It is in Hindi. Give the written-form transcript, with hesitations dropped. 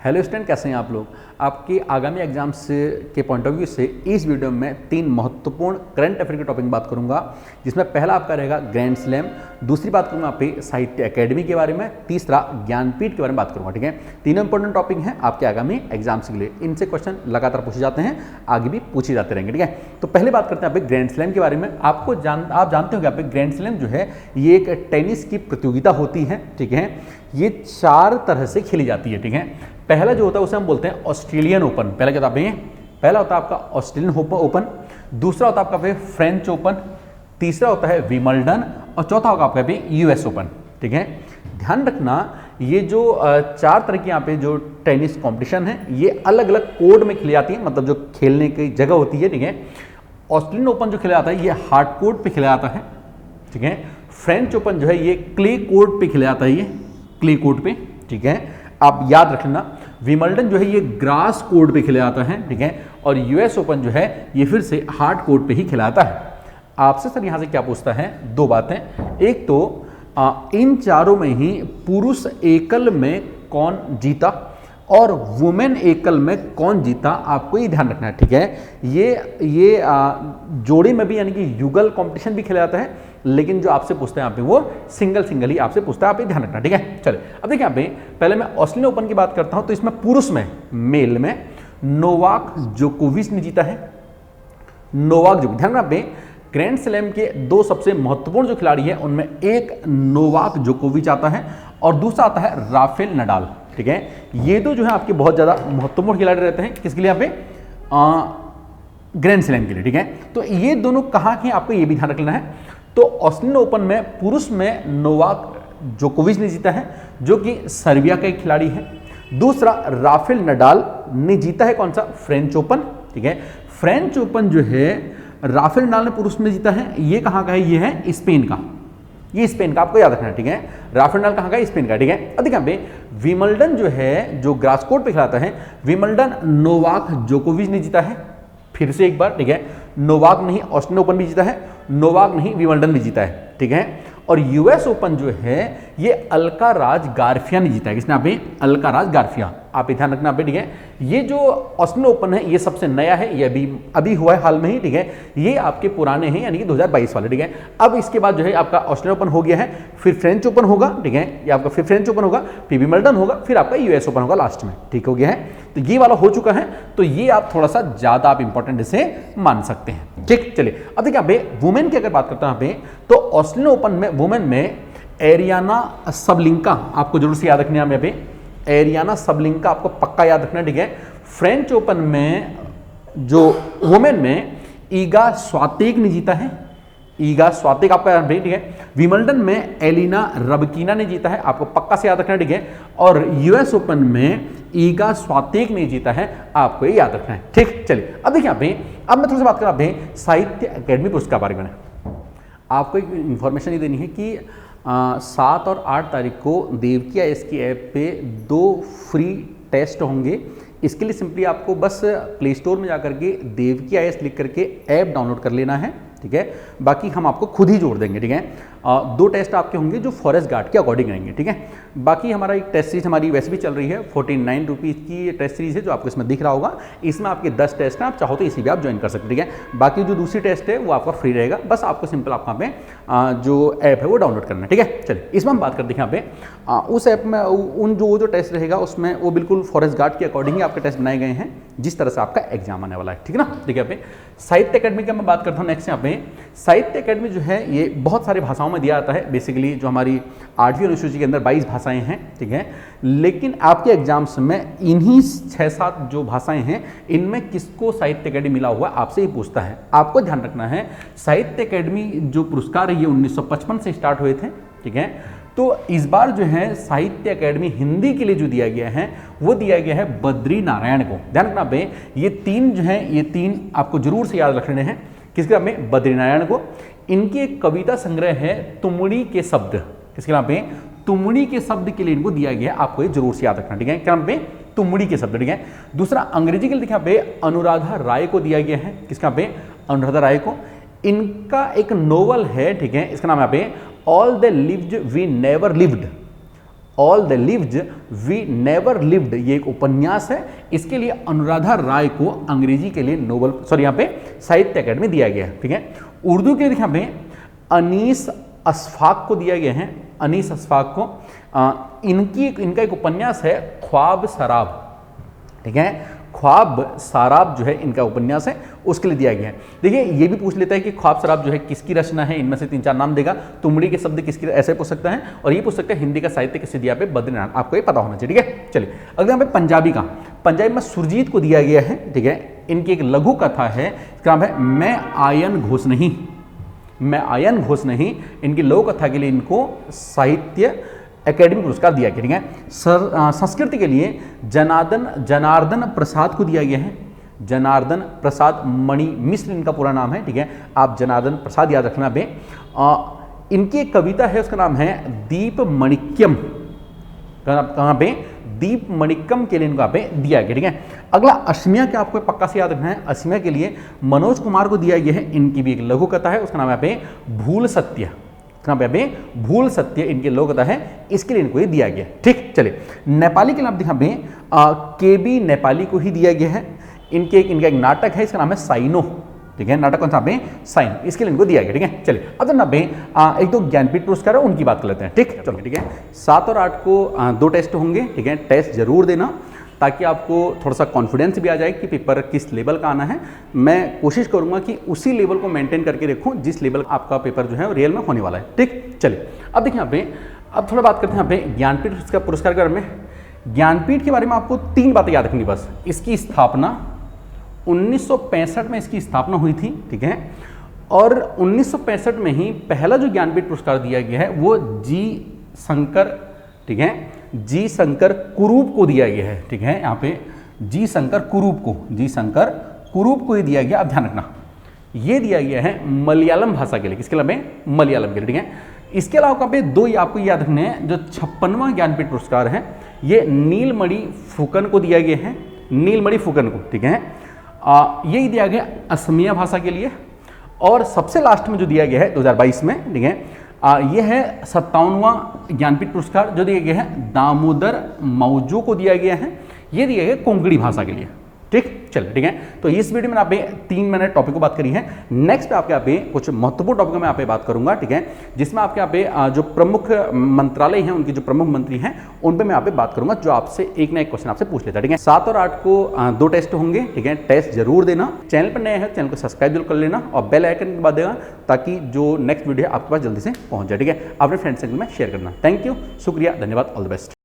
हेलो स्टूडेंट, कैसे हैं आप लोग। आपके आगामी एग्जाम से के पॉइंट ऑफ व्यू से इस वीडियो में 3 महत्वपूर्ण करंट अफेयर के टॉपिक में बात करूंगा, जिसमें पहला आपका रहेगा ग्रैंड स्लैम, दूसरी बात करूंगा आप पे साहित्य अकेडमी के बारे में, तीसरा ज्ञानपीठ के बारे में बात करूंगा। ठीक है, तीनों इंपॉर्टेंट टॉपिक हैं आपके आगामी एग्जाम्स के लिए। इनसे क्वेश्चन लगातार पूछे जाते हैं, आगे भी पूछे जाते रहेंगे। ठीक है, तो पहले बात करते हैं आप ग्रैंड स्लैम के बारे में। आप जानते हो कि आप ग्रैंड स्लैम जो है ये एक टेनिस की प्रतियोगिता होती है। ठीक है, ये 4 तरह से खेली जाती है। ठीक है, पहला जो होता है उसे हम बोलते हैं ऑस्ट्रेलियन ओपन। पहला क्या होता है, पहला होता है आपका ऑस्ट्रेलियन ओपन, दूसरा होता है आपका फ्रेंच ओपन, तीसरा होता है विमल्डन और चौथा होगा आपका यूएस ओपन। ठीक है, ध्यान रखना ये जो 4 तरह की यहाँ पे जो टेनिस कंपटीशन है ये अलग अलग कोर्ट में खेली जाती है, मतलब जो खेलने की जगह होती है। ठीक है, ऑस्ट्रेलियन ओपन जो खेला जाता है ये हार्ड कोर्ट पे खेला जाता है। ठीक है, फ्रेंच ओपन जो है ये क्ले कोर्ट पे खेला जाता है, ये क्ले कोर्ट पे। ठीक है, आप याद रखना विमल्डन जो है ये ग्रास कोर्ट पे खेला जाता है। ठीक है, और यूएस ओपन जो है ये फिर से हार्ड कोर्ट पे ही खेला जाता है। आपसे सर यहां से क्या पूछता है, 2 बातें। एक तो इन चारों में ही पुरुष एकल में कौन जीता और वुमेन एकल में कौन जीता, आपको ये ध्यान रखना है। ठीक है, ये जोड़े में भी यानी कि युगल कंपटीशन भी खेला जाता है, लेकिन जो आपसे पूछते हैं यहाँ पे वो सिंगल ही आपसे पूछता है, आप ये ध्यान रखना। ठीक है, चलिए अब देखिए यहाँ पे पहले मैं ऑस्ट्रेलियन ओपन की बात करता हूं, तो इसमें पुरुष में मेल में नोवाक जोकोविच ने जीता है। नोवाक जोकोविच, ध्यान रखना ग्रैंड स्लैम के 2 सबसे महत्वपूर्ण जो खिलाड़ी है उनमें एक नोवाक जोकोविच आता है और दूसरा आता है राफेल नडाल। ठीक है, ये तो जो है आपके बहुत ज्यादा महत्वपूर्ण खिलाड़ी रहते हैं, किसके लिए यहाँ पे ग्रैंड स्लैम के लिए। ठीक है, तो ये दोनों कहाँ के आपको ये भी ध्यान रखना है। तो ऑस्ट्रेलियन ओपन में पुरुष में नोवाक जोकोविच ने जीता है, जो कि सर्बिया का एक खिलाड़ी है। दूसरा राफेल नडाल ने जीता है कौन सा, फ्रेंच ओपन। ठीक है, फ्रेंच ओपन जो है राफेल नडाल ने पुरुष में जीता है, ये कहाँ का है, ये है स्पेन का, ये स्पेन का, आपको याद रखना है। ठीक है, राफेल नडाल कहाँ का, स्पेन का। ठीक है, अब देखिए यहाँ पे विमल्डन जो है जो ग्रास कोर्ट पे खिलाता है, विमल्डन नोवाक जोकोविच ने जीता है फिर से एक बार। ठीक है, नोवाक नहीं ऑस्ट्रेलियन ओपन भी जीता है, नोवाक नहीं विमल्डन भी जीता है। ठीक है, और यूएस ओपन जो है ये अल्काराज गार्फिया ने जीता है। किसने, आप अल्काराज गार्फिया, आप ध्यान रखना। ठीक है, ये जो ऑस्ट्रेलियन ओपन है ये सबसे नया है, ये अभी हुआ है हाल में ही। ठीक है, ये आपके पुराने हैं यानी कि 2022 वाले। ठीक है, अब इसके बाद जो है आपका ऑस्ट्रेलियन ओपन हो गया है, फिर फ्रेंच ओपन होगा। ठीक है, ये आपका फिर फ्रेंच ओपन होगा, फिर विमल्डन होगा, फिर आपका यूएस ओपन होगा लास्ट में। ठीक हो गया है, तो ये वाला हो चुका है, तो ये आप थोड़ा सा ज्यादा आप इंपॉर्टेंट इसे मान सकते हैं। ठीक, चलिए अब देखिए यहाँ पे वुमेन की अगर बात करते हैं यहाँ पे, तो ऑस्ट्रेलियन ओपन में वुमेन में एरियाना सबलिंका, आपको जरूर से याद रखना है यहाँ पे, एरियाना सबलिंका आपको पक्का याद रखना। ठीक है, फ्रेंच ओपन में जो वुमेन में ईगा स्वातेक ने जीता है, ईगा स्वातेक आपका याद रखना। ठीक है, विमल्डन में एलिना रबकीना ने जीता है, आपको पक्का से याद रखना। ठीक है, और यूएस ओपन में ईगा स्वातेक ने जीता है, आपको ये याद रखना है। ठीक, चलिए अब देखिए यहाँ पे, अब मैं थोड़ा सा बात करूँ यहाँ साहित्य अकेडमी पुरस्कार बारे में। आपको एक इंफॉर्मेशन ये देनी है कि 7 और 8 तारीख को देवकी आईएएस की ऐप पे 2 फ्री टेस्ट होंगे। इसके लिए सिंपली आपको बस प्ले स्टोर में जाकर के देवकी आईएएस लिख करके ऐप डाउनलोड कर लेना है। ठीक है, बाकी हम आपको खुद ही जोड़ देंगे। ठीक है, 2 टेस्ट आपके होंगे जो फॉरेस्ट गार्ड के अकॉर्डिंग रहेंगे। ठीक है, बाकी हमारा एक टेस्ट सीरीज हमारी वैसे भी चल रही है, 49 रुपीज़ की टेस्ट सीरीज है जो आपको इसमें दिख रहा होगा। इसमें आपके 10 टेस्ट हैं, आप चाहो तो इसी भी आप ज्वाइन कर सकते हैं। ठीक है, बाकी जो दूसरी टेस्ट है वो आपका फ्री रहेगा, बस आपको सिंपल आप यहाँ पे जो ऐप है वो डाउनलोड करना है। ठीक है, चलिए इसमें हम बात करते हैं यहाँ पे उस ऐप में उन जो टेस्ट रहेगा उसमें वो बिल्कुल फॉरेस्ट गार्ड के अकॉर्डिंग ही आपके टेस्ट बनाए गए हैं, जिस तरह से आपका एग्जाम आने वाला है। ठीक है ना, देखिए यहाँ पे साहित्य अकेडमी की मैं बात करता हूँ नेक्स्ट। यहाँ पे साहित्य अकेडमी जो है ये बहुत सारी भाषाओं में दिया जाता है। बेसिकली जो हमारी 8वीं अनुसूची के अंदर 22 भाषाएं हैं। ठीक है, लेकिन आपके एग्जाम्स में इन्हीं 6-7 जो भाषाएं हैं इनमें किसको साहित्य अकेडमी मिला हुआ आपसे ही पूछता है। आपको ध्यान रखना है साहित्य अकेडमी जो पुरस्कार है ये 1955 से स्टार्ट हुए थे। ठीक है, तो इस बार जो है साहित्य अकेडमी हिंदी के लिए जो दिया गया है वो दिया गया है बद्री नारायण को। ध्यान रखना पे ये 3 जो है ये 3 आपको जरूर से याद रखने हैं। किसके नाम में, बद्री नारायण को। इनकी एक कविता संग्रह है तुमड़ी के शब्द, किसके नाम पे, तुमड़ी के शब्द के लिए इनको दिया गया है, आपको ये जरूर से याद रखना। ठीक है, क्या नाम पे, तुमड़ी के शब्द। ठीक है, दूसरा अंग्रेजी के लिए यहाँ पे अनुराधा राय को दिया गया है, किसका पे, अनुराधा राय को। इनका एक नोवेल है, ठीक है, इसका नाम है यहाँ पे all the lived we never lived, all the lived we never lived, ये एक उपन्यास है। इसके लिए अनुराधा राय को अंग्रेजी के लिए नोबेल यहाँ पे साहित्य अकेडमी दिया गया है। ठीक है, उर्दू के लिए यहाँ पे अनीस अशफाक को दिया गया है, अनीस अशफाक को। इनका एक उपन्यास है ख्वाब सराब। ठीक है, ख्वाब सराब जो है इनका उपन्यास है, उसके लिए दिया गया है। देखिए ये भी पूछ लेता है कि ख्वाब सराब जो है किसकी रचना है, इनमें से 3-4 नाम देगा। तुमड़ी के शब्द किसकी, ऐसे पूछ सकता है। और ये पूछ सकता है हिंदी का साहित्य किससे दिया पे, बद्रीनाथ, आपको ये पता होना चाहिए। ठीक है, चलिए अगले यहाँ पे पंजाबी का, पंजाबी में सुरजीत को दिया गया है। ठीक है, इनकी एक लघु कथा है, इसका नाम है मैं आयन घोष नहीं, मैं आयन घोष नहीं। इनकी लघु कथा के लिए इनको साहित्य एकेडमी पुरस्कार दिया गया। ठीक है, संस्कृत के लिए जनार्दन प्रसाद को दिया गया है, जनार्दन प्रसाद मणि मिश्र इनका पूरा नाम है। ठीक है, आप जनार्दन प्रसाद याद रखना बे। इनकी एक कविता है, उसका नाम है दीप मणिक्यम। कहाँ पे, दीप मणिक्यम के लिए इनको यहाँ पे दिया गया। ठीक है, अगला असमिया के आपको पक्का से याद रखना है, असमिया के लिए मनोज कुमार को दिया गया है। इनकी भी एक लघु कथा है, उसका नाम यहाँ पे भूल सत्य, भूल सत्य इनके लघु कथा है, इसके लिए इनको ये दिया गया। ठीक, चलिए नेपाली के लिए आप दिखा केबी नेपाली को ही दिया गया है। इनका एक नाटक है, इसका नाम है साइनो। ठीक है, नाटक कौन सा पे, साइन, इसके लिए इनको दिया गया। ठीक है, चलिए अब ना एक तो ज्ञानपीठ पुरस्कार है, उनकी बात कर लेते हैं। ठीक, चलो ठीक है, 7 और 8 को 2 टेस्ट होंगे। ठीक है, टेस्ट जरूर देना ताकि आपको थोड़ा सा कॉन्फिडेंस भी आ जाए कि पेपर किस लेवल का आना है। मैं कोशिश करूंगा कि उसी लेवल को मेंटेन करके रखूं जिस लेवल का आपका पेपर जो है रियल में होने वाला है। ठीक, चलिए अब देखिए यहाँ पे, अब थोड़ा बात करते हैं यहाँ पे ज्ञानपीठ का पुरस्कार के बारे में। ज्ञानपीठ के बारे में आपको 3 बातें याद रखनी बस। इसकी स्थापना 1965 में इसकी स्थापना हुई थी। ठीक है, और 1965 में ही पहला जो ज्ञानपीठ पुरस्कार दिया गया है वो जी शंकर, ठीक है, जी शंकर कुरूप को दिया गया है। ठीक है, यहाँ पे जी शंकर कुरूप को ही दिया गया। अब ध्यान रखना, ये दिया गया है मलयालम भाषा के लिए, किसके लिए, मलयालम के लिए। ठीक है, इसके अलावा पे 2 आपको याद रखने हैं, जो 56वां ज्ञानपीठ पुरस्कार है ये नीलमणि फुकन को दिया गया है, नीलमणि फुकन को। ठीक है, यही दिया गया असमिया भाषा के लिए। और सबसे लास्ट में जो दिया गया है 2022 में, ठीक है, यह है 57वां ज्ञानपीठ पुरस्कार जो दिया गया है दामोदर मौजू को दिया गया है। यह दिया गया कोंकणी भाषा के लिए। ठीक, चलिए ठीक है, तो इस वीडियो में आप 3 मैंने टॉपिक को बात करी है। नेक्स्ट पे आपके यहाँ पे कुछ महत्वपूर्ण टॉपिक में यहाँ पे बात करूंगा। ठीक है, जिसमें आपके यहाँ पे जो प्रमुख मंत्रालय हैं, उनके जो प्रमुख मंत्री हैं, उन पे मैं यहाँ पे बात करूंगा, जो आपसे एक ना एक क्वेश्चन आपसे पूछ लेता है। ठीक है, 7 और 8 को 2 टेस्ट होंगे। ठीक है, टेस्ट जरूर देना। चैनल पर नए हैं, चैनल को सब्सक्राइब जरूर कर लेना और बेल आइकन दबा देगा ताकि जो नेक्स्ट वीडियो है आपके पास जल्दी से पहुंच जाए। ठीक है, अपने फ्रेंड सर्कल में शेयर करना। थैंक यू, शुक्रिया, धन्यवाद, ऑल द बेस्ट।